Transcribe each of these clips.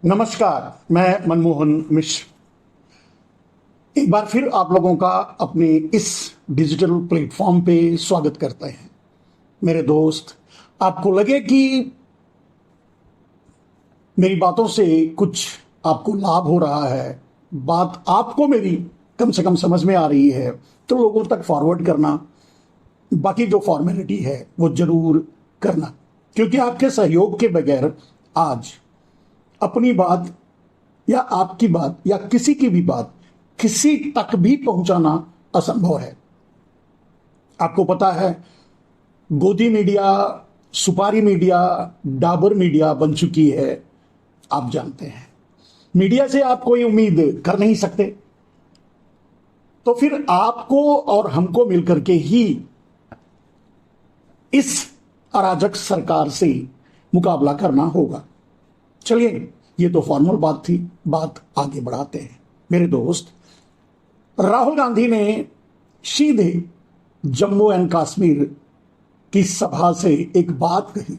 नमस्कार। मैं मनमोहन मिश्र एक बार फिर आप लोगों का अपने इस डिजिटल प्लेटफॉर्म पे स्वागत करते हैं। मेरे दोस्त, आपको लगे कि मेरी बातों से कुछ आपको लाभ हो रहा है, बात आपको मेरी कम से कम समझ में आ रही है, तो लोगों तक फॉरवर्ड करना, बाकी जो फॉर्मेलिटी है वो जरूर करना, क्योंकि आपके सहयोग के बगैर आज अपनी बात या आपकी बात या किसी की भी बात किसी तक भी पहुंचाना असंभव है। आपको पता है, गोदी मीडिया, सुपारी मीडिया, डाबर मीडिया बन चुकी है। आप जानते हैं, मीडिया से आप कोई उम्मीद कर नहीं सकते, तो फिर आपको और हमको मिलकर के ही इस अराजक सरकार से मुकाबला करना होगा। चलिए, ये तो फॉर्मल बात थी, बात आगे बढ़ाते हैं। मेरे दोस्त, राहुल गांधी ने सीधे जम्मू एंड कश्मीर की सभा से एक बात कही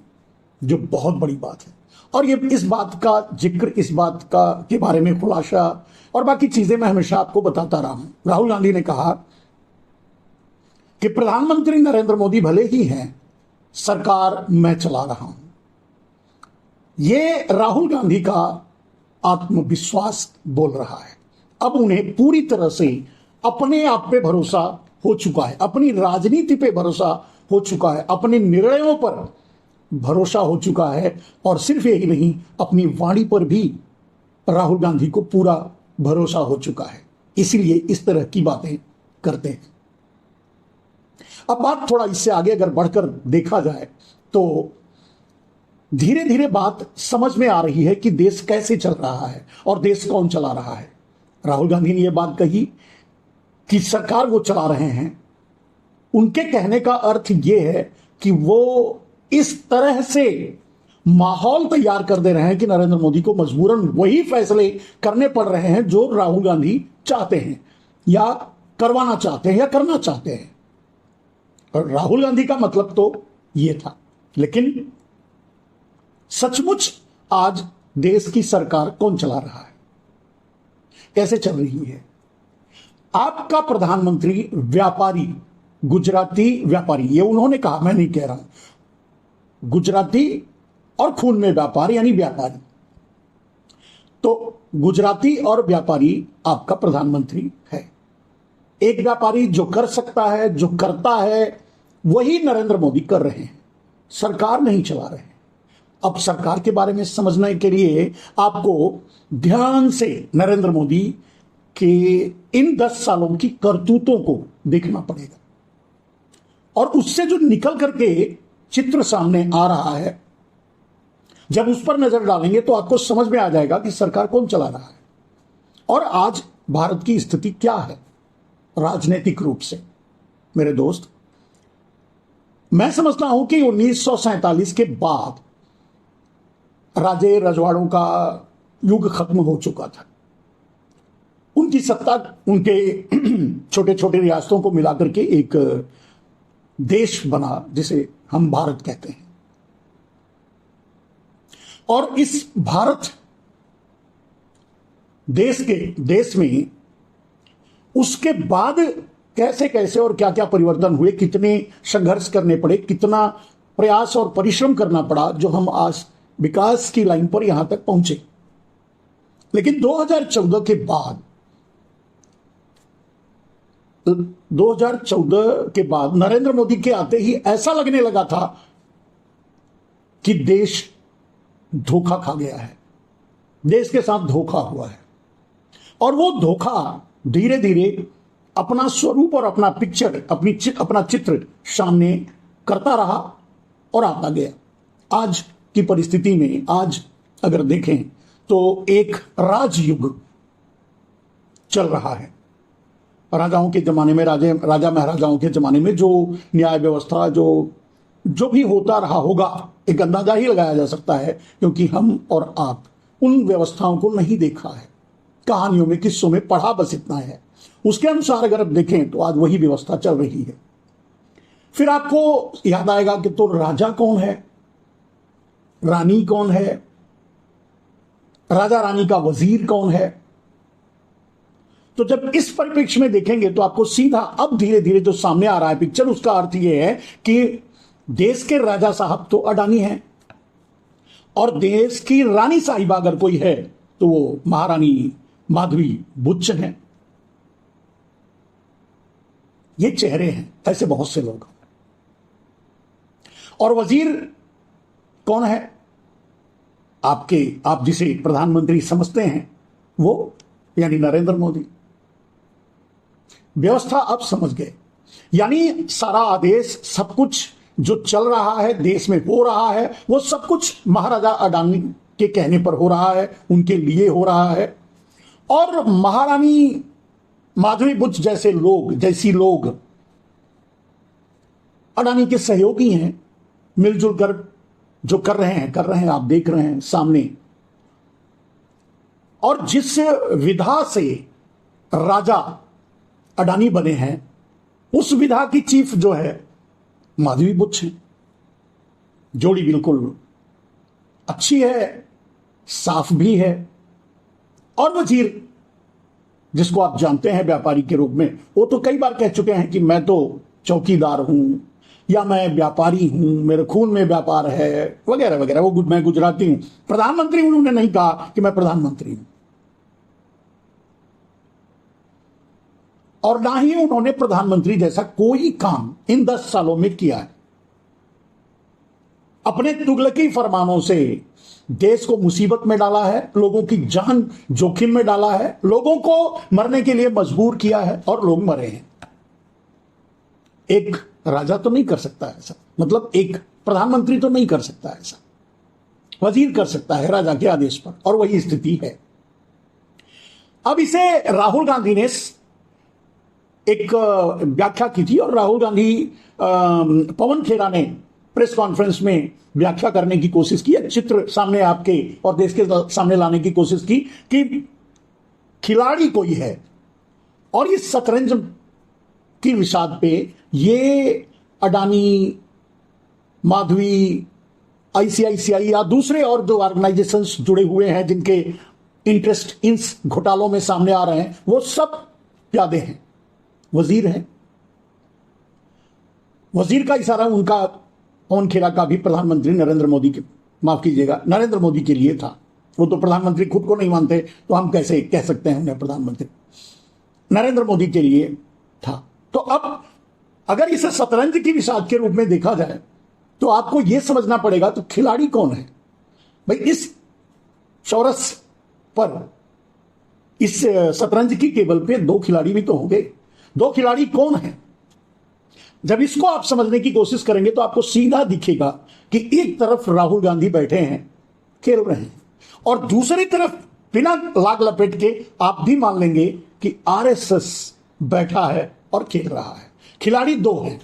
जो बहुत बड़ी बात है, और ये इस बात का जिक्र, इस बात का के बारे में खुलासा और बाकी चीजें मैं हमेशा आपको बताता रहा हूं। राहुल गांधी ने कहा कि प्रधानमंत्री नरेंद्र मोदी भले ही हैं, सरकार मैं चला रहा हूं। ये राहुल गांधी का आत्मविश्वास बोल रहा है। अब उन्हें पूरी तरह से अपने आप पे भरोसा हो चुका है, अपनी राजनीति पे भरोसा हो चुका है, अपने निर्णयों पर भरोसा हो चुका है, और सिर्फ यही नहीं, अपनी वाणी पर भी राहुल गांधी को पूरा भरोसा हो चुका है। इसलिए इस तरह की बातें करते हैं। अब बात थोड़ा इससे आगे अगर बढ़कर देखा जाए तो धीरे धीरे बात समझ में आ रही है कि देश कैसे चल रहा है और देश कौन चला रहा है। राहुल गांधी ने यह बात कही कि सरकार वो चला रहे हैं। उनके कहने का अर्थ यह है कि वो इस तरह से माहौल तैयार कर दे रहे हैं कि नरेंद्र मोदी को मजबूरन वही फैसले करने पड़ रहे हैं जो राहुल गांधी चाहते हैं या करवाना चाहते हैं या करना चाहते हैं। और राहुल गांधी का मतलब तो यह था, लेकिन सचमुच आज देश की सरकार कौन चला रहा है, कैसे चल रही है? आपका प्रधानमंत्री व्यापारी, गुजराती व्यापारी, ये उन्होंने कहा, मैं नहीं कह रहा हूं। गुजराती और खून में व्यापार यानी व्यापारी, तो गुजराती और व्यापारी आपका प्रधानमंत्री है। एक व्यापारी जो कर सकता है, जो करता है, वही नरेंद्र मोदी कर रहे हैं, सरकार नहीं चला रहे हैं। अब सरकार के बारे में समझने के लिए आपको ध्यान से नरेंद्र मोदी के इन 10 सालों की करतूतों को देखना पड़ेगा, और उससे जो निकल करके चित्र सामने आ रहा है, जब उस पर नजर डालेंगे तो आपको समझ में आ जाएगा कि सरकार कौन चला रहा है और आज भारत की स्थिति क्या है राजनीतिक रूप से। मेरे दोस्त, मैं समझता हूं कि 1947 के बाद राजे रजवाड़ों का युग खत्म हो चुका था। उनकी सत्ता उनके छोटे छोटे रियासतों को मिलाकर के एक देश बना जिसे हम भारत कहते हैं। और इस भारत देश में उसके बाद कैसे कैसे और क्या क्या परिवर्तन हुए, कितने संघर्ष करने पड़े, कितना प्रयास और परिश्रम करना पड़ा, जो हम आज विकास की लाइन पर यहां तक पहुंचे। लेकिन 2014 के बाद 2014 के बाद नरेंद्र मोदी के आते ही ऐसा लगने लगा था कि देश धोखा खा गया है, देश के साथ धोखा हुआ है। और वो धोखा धीरे धीरे अपना स्वरूप और अपना पिक्चर, अपना चित्र सामने करता रहा और आता गया। आज की परिस्थिति में आज अगर देखें तो एक राजयुग चल रहा है। राजाओं के जमाने में, राजा महाराजाओं के जमाने में जो न्याय व्यवस्था, जो भी होता रहा होगा, एक अंदाजा ही लगाया जा सकता है, क्योंकि हम और आप उन व्यवस्थाओं को नहीं देखा है, कहानियों में, किस्सों में पढ़ा बस इतना है। उसके अनुसार अगर आप देखें तो आज वही व्यवस्था चल रही है। फिर आपको याद आएगा कि तो राजा कौन है, रानी कौन है, राजा रानी का वजीर कौन है। तो जब इस परिप्रेक्ष्य में देखेंगे तो आपको सीधा अब धीरे धीरे जो सामने आ रहा है पिक्चर, उसका अर्थ यह है कि देश के राजा साहब तो अडानी हैं और देश की रानी साहिबा अगर कोई है तो वो महारानी माधवी बुच्चन है। ये चेहरे हैं, ऐसे बहुत से लोग। और वजीर कौन है? आप जिसे प्रधानमंत्री समझते हैं वो, यानी नरेंद्र मोदी। व्यवस्था आप समझ गए, यानी सारा आदेश, सब कुछ जो चल रहा है देश में हो रहा है, वो सब कुछ महाराजा अडानी के कहने पर हो रहा है, उनके लिए हो रहा है। और महारानी माधवी बुच जैसे लोग अडानी के सहयोगी हैं, मिलजुल कर जो कर रहे हैं, आप देख रहे हैं सामने। और जिस विधा से राजा अडानी बने हैं, उस विधा की चीफ जो है माधवी बुच है। जोड़ी बिल्कुल अच्छी है, साफ भी है। और वजीर, जिसको आप जानते हैं व्यापारी के रूप में, वो तो कई बार कह चुके हैं कि मैं तो चौकीदार हूं या मैं व्यापारी हूं, मेरे खून में व्यापार है, वगैरह वगैरह। वो मैं गुजराती हूं। प्रधानमंत्री उन्होंने नहीं कहा कि मैं प्रधानमंत्री हूं, और ना ही उन्होंने प्रधानमंत्री जैसा कोई काम इन 10 सालों में किया है। अपने तुगलकी फरमानों से देश को मुसीबत में डाला है, लोगों की जान जोखिम में डाला है, लोगों को मरने के लिए मजबूर किया है और लोग मरे हैं। एक राजा तो नहीं कर सकता ऐसा, मतलब एक प्रधानमंत्री तो नहीं कर सकता ऐसा, वजीर कर सकता है राजा के आदेश पर, और वही स्थिति है। अब इसे राहुल गांधी ने एक व्याख्या की थी, और राहुल गांधी पवन खेरा ने प्रेस कॉन्फ्रेंस में व्याख्या करने की कोशिश की, चित्र सामने आपके और देश के सामने लाने की कोशिश की कि खिलाड़ी कोई है, और इस शतरंज की विषाद पे ये अडानी, माधवी, आईसीआईसीआई या दूसरे और जो ऑर्गेनाइजेशंस जुड़े हुए हैं जिनके इंटरेस्ट इन घोटालों में सामने आ रहे हैं, वो सब प्यादे हैं, वजीर हैं। वजीर का इशारा उनका पवन खेरा का भी प्रधानमंत्री नरेंद्र मोदी के, माफ कीजिएगा, नरेंद्र मोदी के लिए था। वो तो प्रधानमंत्री खुद को नहीं मानते, तो हम कैसे कह सकते हैं उन्हें प्रधानमंत्री। नरेंद्र मोदी के लिए था। तो अब अगर इसे शतरंज की विषाद के रूप में देखा जाए तो आपको यह समझना पड़ेगा तो खिलाड़ी कौन है भाई इस चौरस पर। इस शतरंज की टेबल पे 2 खिलाड़ी भी तो होंगे। 2 खिलाड़ी कौन है? जब इसको आप समझने की कोशिश करेंगे तो आपको सीधा दिखेगा कि एक तरफ राहुल गांधी बैठे हैं, खेल रहे हैं, और दूसरी तरफ बिना लाग लपेट के आप भी मान लेंगे कि आरएसएस बैठा है और खेल रहा है। खिलाड़ी 2 हैं,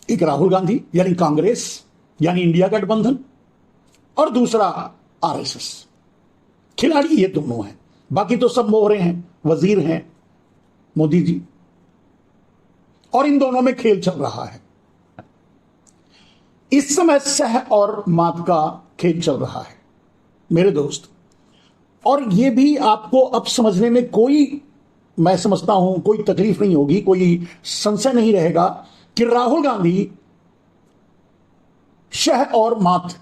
एक राहुल गांधी यानी कांग्रेस यानी इंडिया गठबंधन, और दूसरा आरएसएस। खिलाड़ी ये दोनों हैं, बाकी तो सब मोहरे हैं, वजीर हैं मोदी जी, और इन दोनों में खेल चल रहा है। इस समय सह और मात का खेल चल रहा है मेरे दोस्त। और यह भी आपको अब समझने में कोई, मैं समझता हूं, कोई तकलीफ नहीं होगी, कोई संशय नहीं रहेगा कि राहुल गांधी शह और मात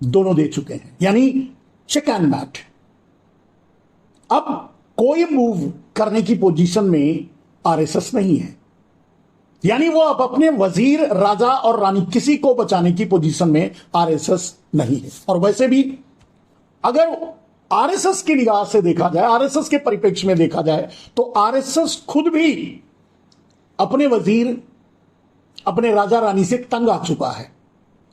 दोनों दे चुके हैं, यानी चेक एंड मैट। अब कोई मूव करने की पोजीशन में आरएसएस नहीं है, यानी वो अब अपने वजीर, राजा और रानी किसी को बचाने की पोजीशन में आरएसएस नहीं है। और वैसे भी अगर आरएसएस की निगाह से देखा जाए, आरएसएस के परिप्रेक्ष्य में देखा जाए, तो आरएसएस खुद भी अपने वजीर, अपने राजा रानी से तंग आ चुका है।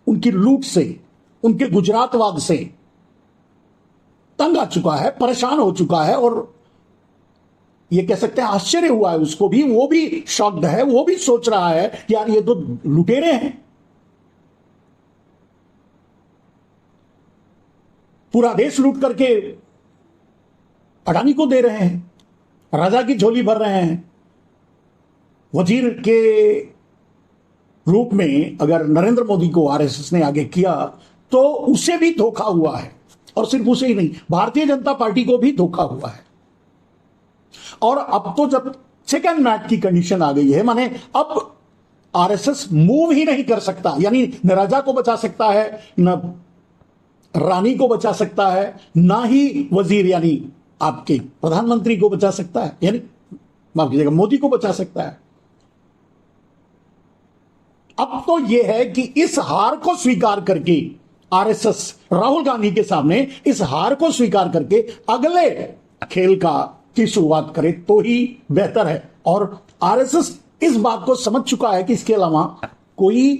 उनकी लूट से, उनके गुजरातवाद से तंग आ चुका है, परेशान हो चुका है, और ये कह सकते हैं आश्चर्य हुआ है उसको भी, वो भी शॉक्ड है, वो भी सोच रहा है यार ये तो लुटेरे हैं, पूरा देश लूट करके अडानी को दे रहे हैं, राजा की झोली भर रहे हैं। वजीर के रूप में अगर नरेंद्र मोदी को आरएसएस ने आगे किया तो उसे भी धोखा हुआ है। और सिर्फ उसे ही नहीं, भारतीय जनता पार्टी को भी धोखा हुआ है। और अब तो जब चिकन मैट की कंडीशन आ गई है, माने अब आरएसएस मूव ही नहीं कर सकता, यानी न राजा को बचा सकता है, न रानी को बचा सकता है, ना ही वजीर यानी आपके प्रधानमंत्री को बचा सकता है, यानी माफ कीजिएगा मोदी को बचा सकता है। अब तो यह है कि इस हार को स्वीकार करके आरएसएस राहुल गांधी के सामने इस हार को स्वीकार करके अगले खेल की शुरुआत करे तो ही बेहतर है। और आरएसएस इस बात को समझ चुका है कि इसके अलावा कोई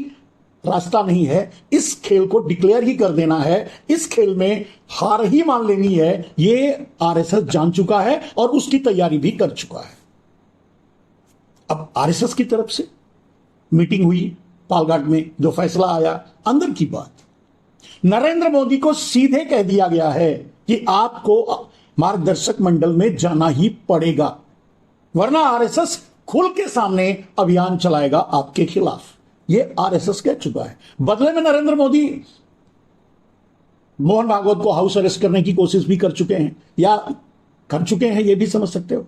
रास्ता नहीं है, इस खेल को डिक्लेयर ही कर देना है, इस खेल में हार ही मान लेनी है, ये आरएसएस जान चुका है और उसकी तैयारी भी कर चुका है। अब आरएसएस की तरफ से मीटिंग हुई पालघाट में, जो फैसला आया, अंदर की बात, नरेंद्र मोदी को सीधे कह दिया गया है कि आपको मार्गदर्शक मंडल में जाना ही पड़ेगा, वरना आरएसएस खुल के सामने अभियान चलाएगा आपके खिलाफ। यह आरएसएस कह चुका है। बदले में नरेंद्र मोदी मोहन भागवत को हाउस अरेस्ट करने की कोशिश भी कर चुके हैं, या कर चुके हैं, यह भी समझ सकते हो।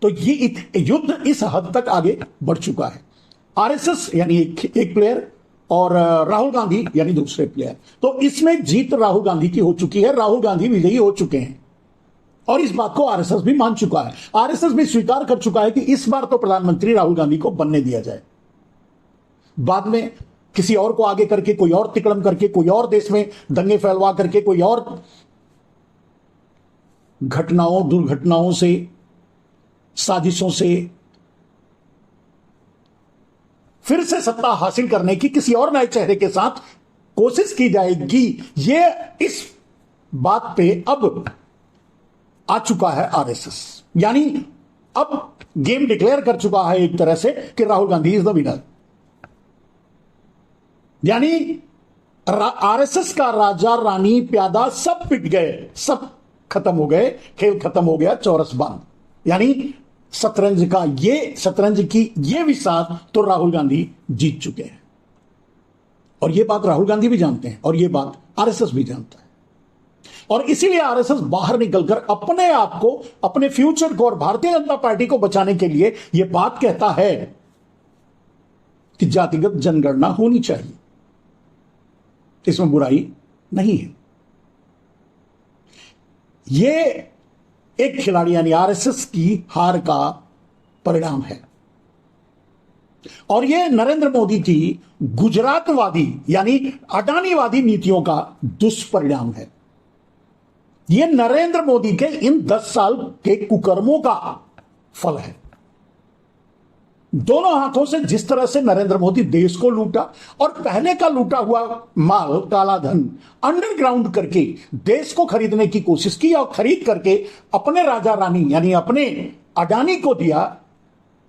तो ये युद्ध इस हद तक आगे बढ़ चुका है। आरएसएस यानी एक प्लेयर और राहुल गांधी यानी दूसरे प्लेयर। तो इसमें जीत राहुल गांधी की हो चुकी है, राहुल गांधी विजयी हो चुके हैं और इस बात को आरएसएस भी मान चुका है। आरएसएस भी स्वीकार कर चुका है कि इस बार तो प्रधानमंत्री राहुल गांधी को बनने दिया जाए, बाद में किसी और को आगे करके, कोई और तिकड़म करके, कोई और देश में दंगे फैलवा करके, कोई और घटनाओं दुर्घटनाओं से, साजिशों से फिर से सत्ता हासिल करने की किसी और नए चेहरे के साथ कोशिश की जाएगी। ये इस बात पे अब आ चुका है आरएसएस, यानी अब गेम डिक्लेयर कर चुका है एक तरह से कि Rahul Gandhi is the winner. यानी आरएसएस का राजा रानी प्यादा सब पिट गए, सब खत्म हो गए, खेल खत्म हो गया, चौरस बंद। यानी शतरंज की ये विसात तो राहुल गांधी जीत चुके हैं और ये बात राहुल गांधी भी जानते हैं और ये बात आरएसएस भी जानता है। और इसीलिए आरएसएस बाहर निकलकर अपने आप को, अपने फ्यूचर को और भारतीय जनता पार्टी को बचाने के लिए यह बात कहता है कि जातिगत जनगणना होनी चाहिए, इसमें बुराई नहीं है। यह एक खिलाड़ी यानी आरएसएस की हार का परिणाम है और यह नरेंद्र मोदी की गुजरातवादी यानी अडानीवादी नीतियों का दुष्परिणाम है। यह नरेंद्र मोदी के इन 10 साल के कुकर्मों का फल है। दोनों हाथों से जिस तरह से नरेंद्र मोदी देश को लूटा और पहले का लूटा हुआ माल, काला धन अंडरग्राउंड करके देश को खरीदने की कोशिश की और खरीद करके अपने राजा रानी यानी अपने अडानी को दिया,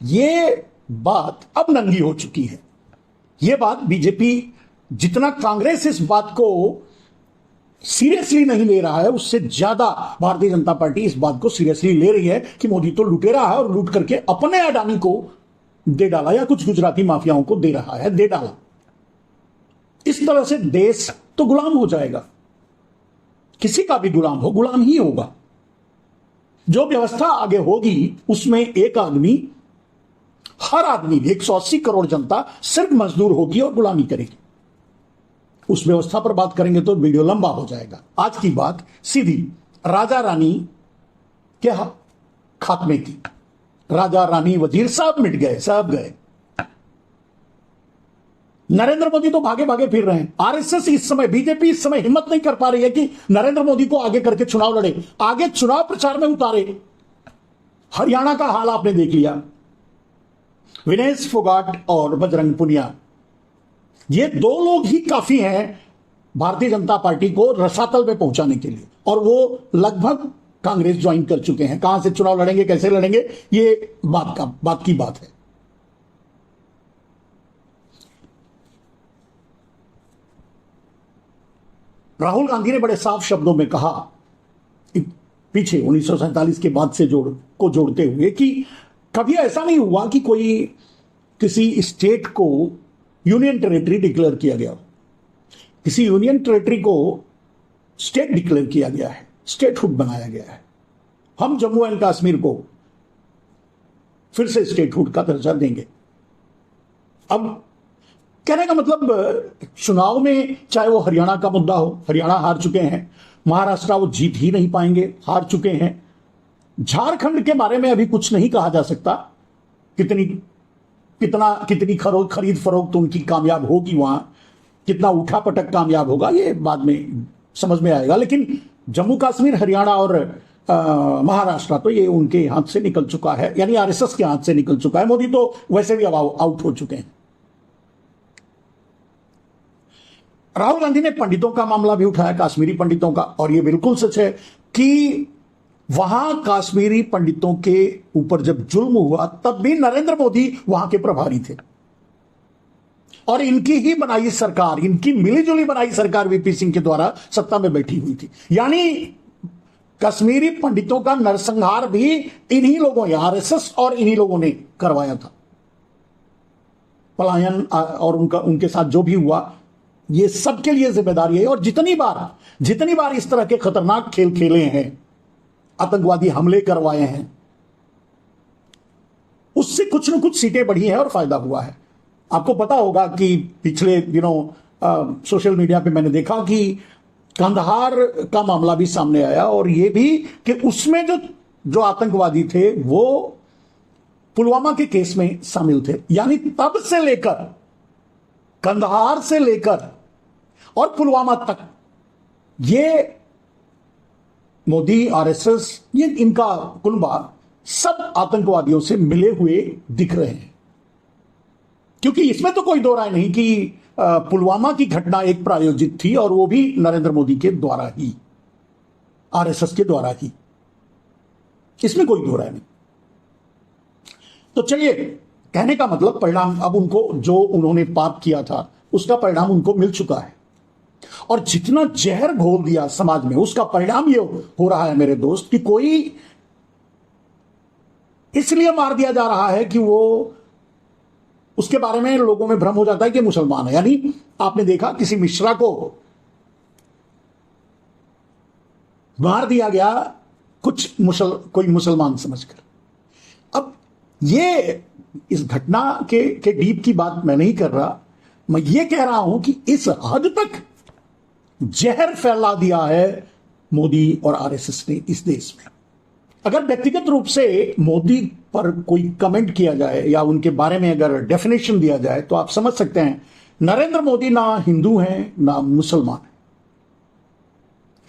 ये बात अब नंगी हो चुकी है। यह बात बीजेपी, जितना कांग्रेस इस बात को सीरियसली नहीं ले रहा है, उससे ज्यादा भारतीय जनता पार्टी इस बात को सीरियसली ले रही है कि मोदी तो लुटेरा है और लूट करके अपने अडानी को दे डाला या कुछ गुजराती माफियाओं को दे रहा है, दे डाला। इस तरह से देश तो गुलाम हो जाएगा, किसी का भी गुलाम हो, गुलाम ही होगा। जो व्यवस्था आगे होगी उसमें एक आदमी, हर आदमी, 180 करोड़ जनता सिर्फ मजदूर होगी और गुलामी करेगी। उस व्यवस्था पर बात करेंगे तो वीडियो लंबा हो जाएगा। आज की बात सीधी राजा रानी के खात्मे की। राजा रानी वजीर सब मिट गए, सब गए। नरेंद्र मोदी तो भागे भागे फिर रहे हैं। आरएसएस इस समय, बीजेपी इस समय हिम्मत नहीं कर पा रही है कि नरेंद्र मोदी को आगे करके चुनाव लड़े, आगे चुनाव प्रचार में उतारे। हरियाणा का हाल आपने देख लिया, विनेश फोगाट और बजरंग पुनिया, ये 2 लोग ही काफी हैं भारतीय जनता पार्टी को रसातल में पहुंचाने के लिए, और वो लगभग कांग्रेस ज्वाइन कर चुके हैं। कहां से चुनाव लड़ेंगे, कैसे लड़ेंगे, ये बात की बात है। राहुल गांधी ने बड़े साफ शब्दों में कहा पीछे 1947 के बाद से जोड़ते हुए कि कभी ऐसा नहीं हुआ कि कोई किसी स्टेट को यूनियन टेरिटरी डिक्लेयर किया गया। किसी यूनियन टेरिटरी को स्टेट डिक्लेयर किया गया है, स्टेटहुड बनाया गया है। हम जम्मू एंड कश्मीर को फिर से स्टेटहुड का दर्जा देंगे। अब कहने का मतलब, चुनाव में चाहे वो हरियाणा का मुद्दा हो, हरियाणा हार चुके हैं, महाराष्ट्र वो जीत ही नहीं पाएंगे, हार चुके हैं, झारखंड के बारे में अभी कुछ नहीं कहा जा सकता, कितनी खरीद फरोख्त उनकी कामयाब होगी, वहां कितना उठापटक कामयाब होगा, ये बाद में समझ में आएगा। लेकिन जम्मू कश्मीर, हरियाणा और महाराष्ट्र तो ये उनके हाथ से निकल चुका है, यानी आरएसएस के हाथ से निकल चुका है। मोदी तो वैसे भी अब आउट हो चुके हैं। राहुल गांधी ने पंडितों का मामला भी उठाया, कश्मीरी पंडितों का, और यह बिल्कुल सच है कि वहां कश्मीरी पंडितों के ऊपर जब जुल्म हुआ तब भी नरेंद्र मोदी वहां के प्रभारी थे, और इनकी ही बनाई सरकार, इनकी मिलीजुली बनाई सरकार वीपी सिंह के द्वारा सत्ता में बैठी हुई थी। यानी कश्मीरी पंडितों का नरसंहार भी इन्हीं लोगों, आरएसएस और इन्हीं लोगों ने करवाया था। पलायन और उनके साथ जो भी हुआ, ये सबके लिए जिम्मेदारी है। और जितनी बार इस तरह के खतरनाक खेल खेले हैं, आतंकवादी हमले करवाए हैं, उससे कुछ न कुछ सीटें बढ़ी हैं और फायदा हुआ है। आपको पता होगा कि पिछले दिनों सोशल मीडिया पे मैंने देखा कि कंधार का मामला भी सामने आया, और यह भी कि उसमें जो आतंकवादी थे वो पुलवामा के केस में शामिल थे। यानी तब से लेकर, कंधार से लेकर और पुलवामा तक, ये मोदी, आरएसएस, ये इनका कुनबा सब आतंकवादियों से मिले हुए दिख रहे हैं। क्योंकि इसमें तो कोई दो राय नहीं कि पुलवामा की घटना एक प्रायोजित थी, और वो भी नरेंद्र मोदी के द्वारा ही, आरएसएस के द्वारा ही, इसमें कोई दो राय नहीं। तो चलिए, कहने का मतलब परिणाम अब उनको, जो उन्होंने पाप किया था उसका परिणाम उनको मिल चुका है, और जितना जहर घोल दिया समाज में उसका परिणाम ये हो रहा है मेरे दोस्त, कि कोई इसलिए मार दिया जा रहा है कि वो, उसके बारे में लोगों में भ्रम हो जाता है कि मुसलमान है। यानी आपने देखा किसी मिश्रा को मार दिया गया कोई मुसलमान समझकर। अब ये इस घटना के डीप की बात मैं नहीं कर रहा, मैं ये कह रहा हूं कि इस हद तक जहर फैला दिया है मोदी और आरएसएस ने इस देश में। अगर व्यक्तिगत रूप से मोदी पर कोई कमेंट किया जाए या उनके बारे में अगर डेफिनेशन दिया जाए, तो आप समझ सकते हैं नरेंद्र मोदी ना हिंदू हैं ना मुसलमान हैं।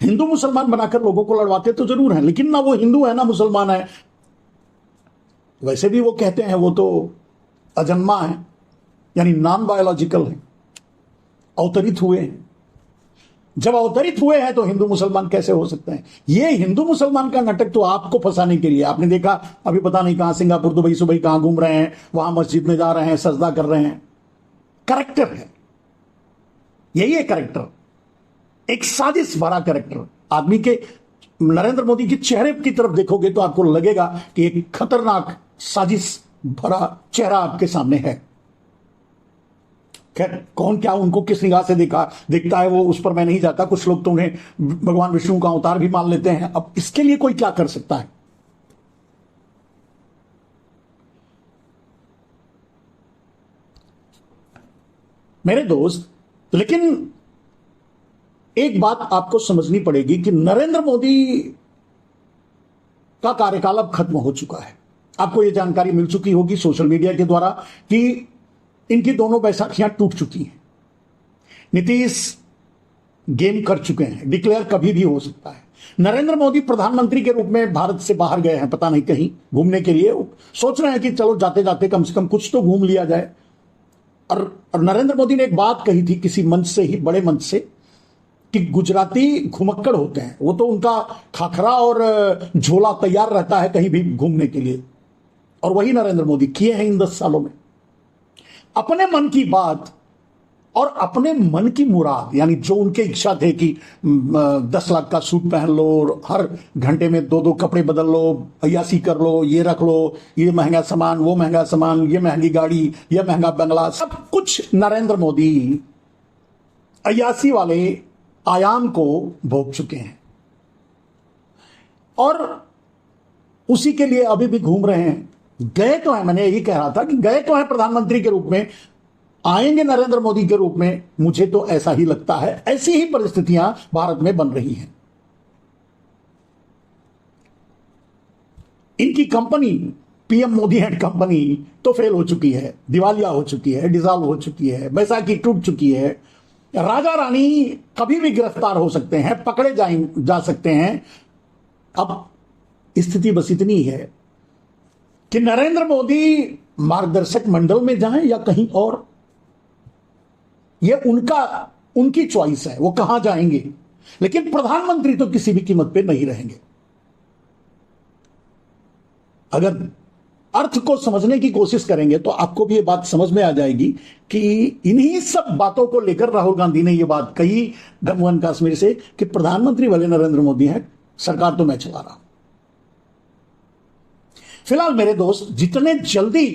हिंदू मुसलमान बनाकर लोगों को लड़वाते तो जरूर हैं, लेकिन ना वो हिंदू है ना मुसलमान है। वैसे भी वो कहते हैं वो तो अजन्मा है, यानी नॉन बायोलॉजिकल है, अवतरित हुए हैं। जब अवतरित हुए हैं तो हिंदू मुसलमान कैसे हो सकते हैं? ये हिंदू मुसलमान का नाटक तो आपको फंसाने के लिए। आपने देखा अभी पता नहीं कहां, सिंगापुर, दुबई सुबई कहां घूम रहे हैं, वहां मस्जिद में जा रहे हैं, सजदा कर रहे हैं। करेक्टर है, यही है करेक्टर, एक साजिश भरा करेक्टर। आदमी के, नरेंद्र मोदी के चेहरे की तरफ देखोगे तो आपको लगेगा कि एक खतरनाक साजिश भरा चेहरा आपके सामने है। खैर, कौन क्या उनको किस निगाह से देखता है वो उस पर मैं नहीं जाता। कुछ लोग तो उन्हें भगवान विष्णु का अवतार भी मान लेते हैं। अब इसके लिए कोई क्या कर सकता है? मेरे दोस्त, लेकिन एक बात आपको समझनी पड़ेगी कि नरेंद्र मोदी का कार्यकाल अब खत्म हो चुका है। आपको यह जानकारी मिल चुकी होगी सोशल मीडिया के द्वारा कि इनकी दोनों बैसाखियां टूट चुकी हैं। नीतीश गेम कर चुके हैं, डिक्लेयर कभी भी हो सकता है। नरेंद्र मोदी प्रधानमंत्री के रूप में भारत से बाहर गए हैं, पता नहीं कहीं घूमने के लिए। सोच रहे हैं कि चलो जाते जाते कम से कम कुछ तो घूम लिया जाए। और नरेंद्र मोदी ने एक बात कही थी किसी मंच से ही, बड़े मंच से, कि गुजराती घुमक्कड़ होते हैं, वो तो उनका खाखरा और झोला तैयार रहता है कहीं भी घूमने के लिए। और वही नरेंद्र मोदी किए हैं इन 10 सालों में। अपने मन की बात और अपने मन की मुराद, यानी जो उनके इच्छा थे कि 10 लाख का सूट पहन लो, हर घंटे में 2-2 कपड़े बदल लो, अय्यासी कर लो, ये रख लो, ये महंगा सामान, वो महंगा सामान, ये महंगी गाड़ी, ये महंगा बंगला, सब कुछ नरेंद्र मोदी अय्यासी वाले आयाम को भोग चुके हैं और उसी के लिए अभी भी घूम रहे हैं। गए तो है, मैंने यही कह रहा था कि गए तो है प्रधानमंत्री के रूप में, आएंगे नरेंद्र मोदी के रूप में। मुझे तो ऐसा ही लगता है, ऐसी ही परिस्थितियां भारत में बन रही हैं। इनकी company PM Modi and company तो फेल हो चुकी है, दिवालिया हो चुकी है, डिसॉल्व हो चुकी है, बैसाखी टूट चुकी है। राजा रानी कभी भी गिरफ्तार हो सकते हैं, पकड़े जा सकते हैं। अब स्थिति बस इतनी है कि नरेंद्र मोदी मार्गदर्शक मंडल में जाएं या कहीं और, यह उनकी चॉइस है, वो कहां जाएंगे। लेकिन प्रधानमंत्री तो किसी भी कीमत पे नहीं रहेंगे। अगर अर्थ को समझने की कोशिश करेंगे तो आपको भी ये बात समझ में आ जाएगी कि इन्हीं सब बातों को लेकर राहुल गांधी ने ये बात कही जम्मू एंड कश्मीर से कि प्रधानमंत्री वाले नरेंद्र मोदी हैं, सरकार तो मैं चला रहा हूं। फिलहाल मेरे दोस्त, जितने जल्दी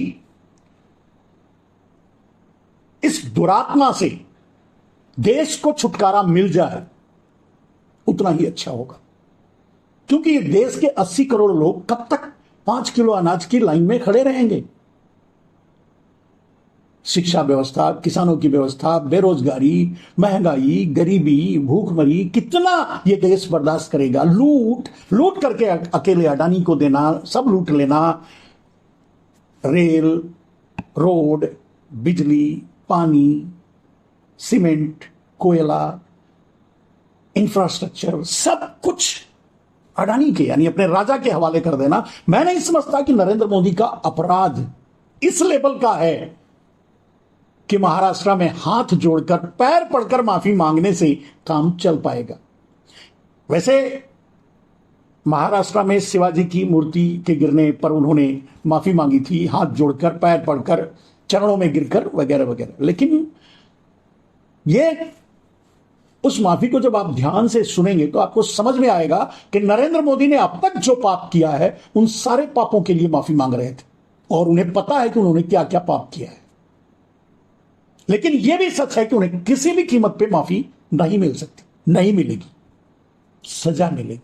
इस दुरात्मा से देश को छुटकारा मिल जाए उतना ही अच्छा होगा, क्योंकि ये देश के 80 करोड़ लोग कब तक 5 किलो अनाज की लाइन में खड़े रहेंगे। शिक्षा व्यवस्था, किसानों की व्यवस्था, बेरोजगारी, महंगाई, गरीबी, भूखमरी, कितना ये देश बर्दाश्त करेगा। लूट करके अकेले अडानी को देना, सब लूट लेना। रेल, रोड, बिजली, पानी, सीमेंट, कोयला, इंफ्रास्ट्रक्चर, सब कुछ अडानी के यानी अपने राजा के हवाले कर देना। मैं नहीं समझता कि नरेंद्र मोदी का अपराध इस लेवल का है कि महाराष्ट्र में हाथ जोड़कर पैर पड़कर माफी मांगने से काम चल पाएगा। वैसे महाराष्ट्र में शिवाजी की मूर्ति के गिरने पर उन्होंने माफी मांगी थी, हाथ जोड़कर, पैर पड़कर, चरणों में गिरकर, वगैरह वगैरह। लेकिन ये उस माफी को जब आप ध्यान से सुनेंगे तो आपको समझ में आएगा कि नरेंद्र मोदी ने अब तक जो पाप किया है उन सारे पापों के लिए माफी मांग रहे थे और उन्हें पता है कि उन्होंने क्या क्या पाप किया है। लेकिन यह भी सच है कि उन्हें किसी भी कीमत पे माफी नहीं मिल सकती, नहीं मिलेगी, सजा मिलेगी।